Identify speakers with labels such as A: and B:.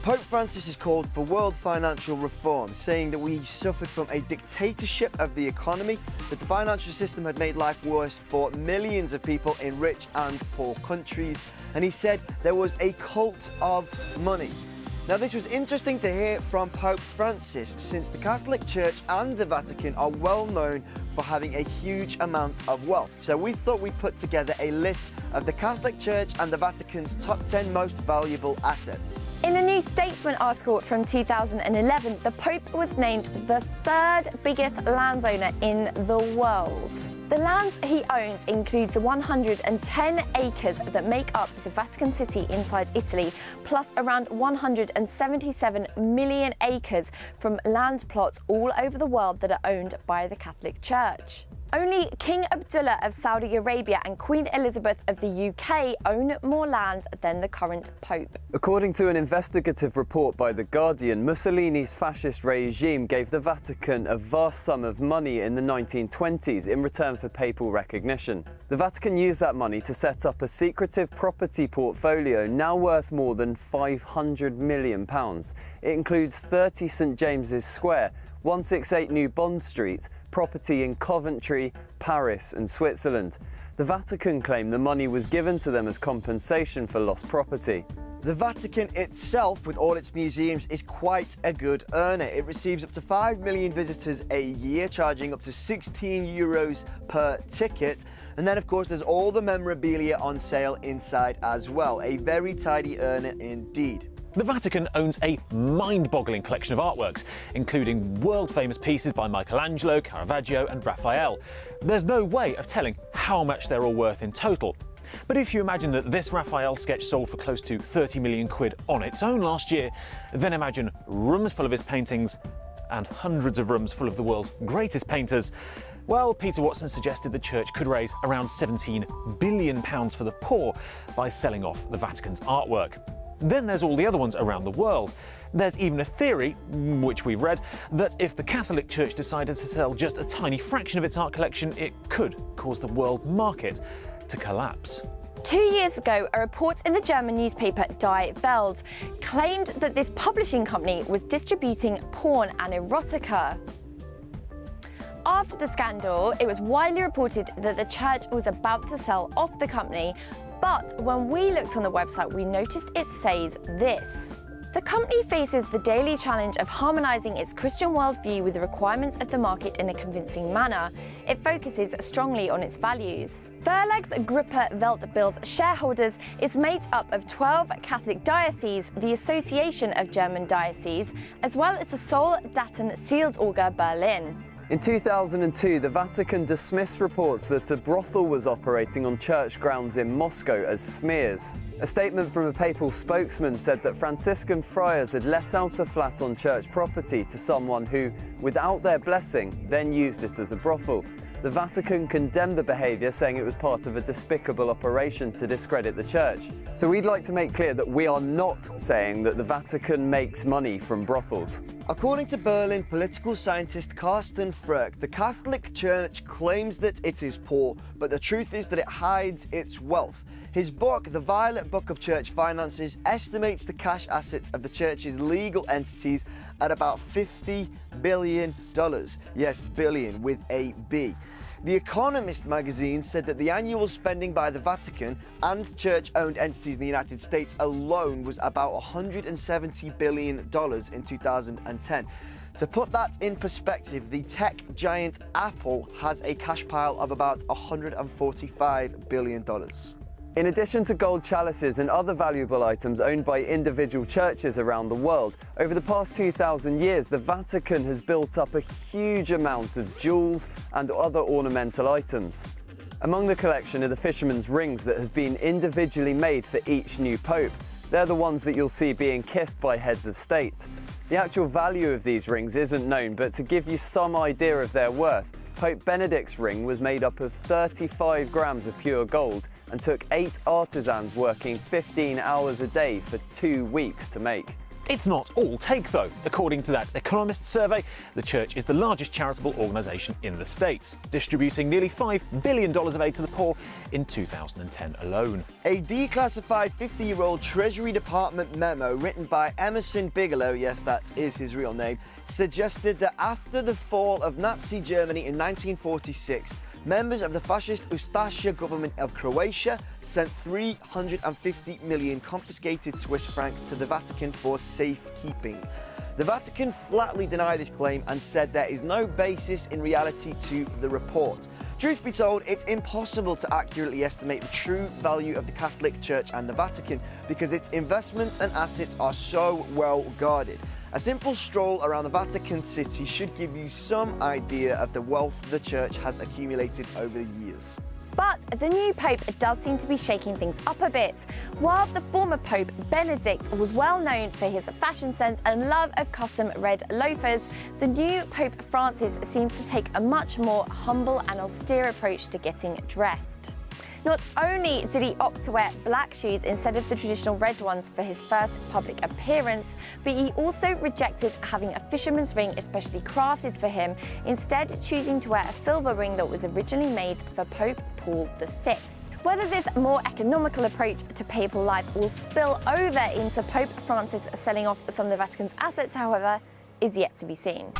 A: Pope Francis has called for world financial reform, saying that we suffered from a dictatorship of the economy, that the financial system had made life worse for millions of people in rich and poor countries, and he said there was a cult of money. Now, this was interesting to hear from Pope Francis, since the Catholic Church and the Vatican are well known for having a huge amount of wealth. So we thought we'd put together a list of the Catholic Church and the Vatican's top 10 most valuable assets.
B: In a New Statesman article from 2011, the Pope was named the third biggest landowner in the world. The land he owns includes the 110 acres that make up the Vatican City inside Italy, plus around 177 million acres from land plots all over the world that are owned by the Catholic Church. Only King Abdullah of Saudi Arabia and Queen Elizabeth of the UK own more land than the current Pope.
C: According to an investigative report by The Guardian, Mussolini's fascist regime gave the Vatican a vast sum of money in the 1920s in return for papal recognition. The Vatican used that money to set up a secretive property portfolio now worth more than £500 million. It includes 30 St James's Square, 168 New Bond Street, property in Coventry, Paris and Switzerland. The Vatican claimed the money was given to them as compensation for lost property.
A: The Vatican itself, with all its museums, is quite a good earner. It receives up to 5 million visitors a year, charging up to €16 per ticket. And then, of course, there's all the memorabilia on sale inside as well. A very tidy earner indeed.
D: The Vatican owns a mind-boggling collection of artworks, including world-famous pieces by Michelangelo, Caravaggio and Raphael. There's no way of telling how much they're all worth in total. But if you imagine that this Raphael sketch sold for close to 30 million quid on its own last year, then imagine rooms full of his paintings and hundreds of rooms full of the world's greatest painters. Well, Peter Watson suggested the church could raise around £17 billion for the poor by selling off the Vatican's artwork. Then there's all the other ones around the world. There's even a theory, which we've read, that if the Catholic Church decided to sell just a tiny fraction of its art collection, it could cause the world market to collapse.
B: 2 years ago, a report in the German newspaper Die Welt claimed that this publishing company was distributing porn and erotica. After the scandal, it was widely reported that the church was about to sell off the company, but when we looked on the website, we noticed it says this. The company faces the daily challenge of harmonising its Christian worldview with the requirements of the market in a convincing manner. It focuses strongly on its values. Verlagsgruppe Weltbild's shareholders is made up of 12 Catholic dioceses, the Association of German Dioceses, as well as the Soldatenseelsorger Berlin.
C: In 2002, the Vatican dismissed reports that a brothel was operating on church grounds in Moscow as smears. A statement from a papal spokesman said that Franciscan friars had let out a flat on church property to someone who, without their blessing, then used it as a brothel. The Vatican condemned the behaviour, saying it was part of a despicable operation to discredit the church. So we'd like to make clear that we are not saying that the Vatican makes money from brothels.
A: According to Berlin political scientist Carsten Frerk, the Catholic Church claims that it is poor, but the truth is that it hides its wealth. His book, The Violet Book of Church Finances, estimates the cash assets of the church's legal entities at about $50 billion. Yes, billion with a B. The Economist magazine said that the annual spending by the Vatican and church-owned entities in the United States alone was about $170 billion in 2010. To put that in perspective, the tech giant Apple has a cash pile of about $145 billion.
C: In addition to gold chalices and other valuable items owned by individual churches around the world, over the past 2,000 years, the Vatican has built up a huge amount of jewels and other ornamental items. Among the collection are the fishermen's rings that have been individually made for each new pope. They're the ones that you'll see being kissed by heads of state. The actual value of these rings isn't known, but to give you some idea of their worth, Pope Benedict's ring was made up of 35 grams of pure gold and took 8 artisans working 15 hours a day for 2 weeks to make.
D: It's not all take, though. According to that Economist survey, the church is the largest charitable organisation in the States, distributing nearly $5 billion of aid to the poor in 2010 alone.
A: A declassified 50-year-old Treasury Department memo written by Emerson Bigelow, yes, that is his real name, suggested that after the fall of Nazi Germany in 1946, members of the fascist Ustasha government of Croatia sent 350 million confiscated Swiss francs to the Vatican for safekeeping. The Vatican flatly denied this claim and said there is no basis in reality to the report. Truth be told, it's impossible to accurately estimate the true value of the Catholic Church and the Vatican because its investments and assets are so well guarded. A simple stroll around the Vatican City should give you some idea of the wealth the Church has accumulated over the years.
B: But the new Pope does seem to be shaking things up a bit. While the former Pope, Benedict, was well known for his fashion sense and love of custom red loafers, the new Pope Francis seems to take a much more humble and austere approach to getting dressed. Not only did he opt to wear black shoes instead of the traditional red ones for his first public appearance, but he also rejected having a fisherman's ring especially crafted for him, instead choosing to wear a silver ring that was originally made for Pope Paul VI. Whether this more economical approach to papal life will spill over into Pope Francis selling off some of the Vatican's assets, however, is yet to be seen.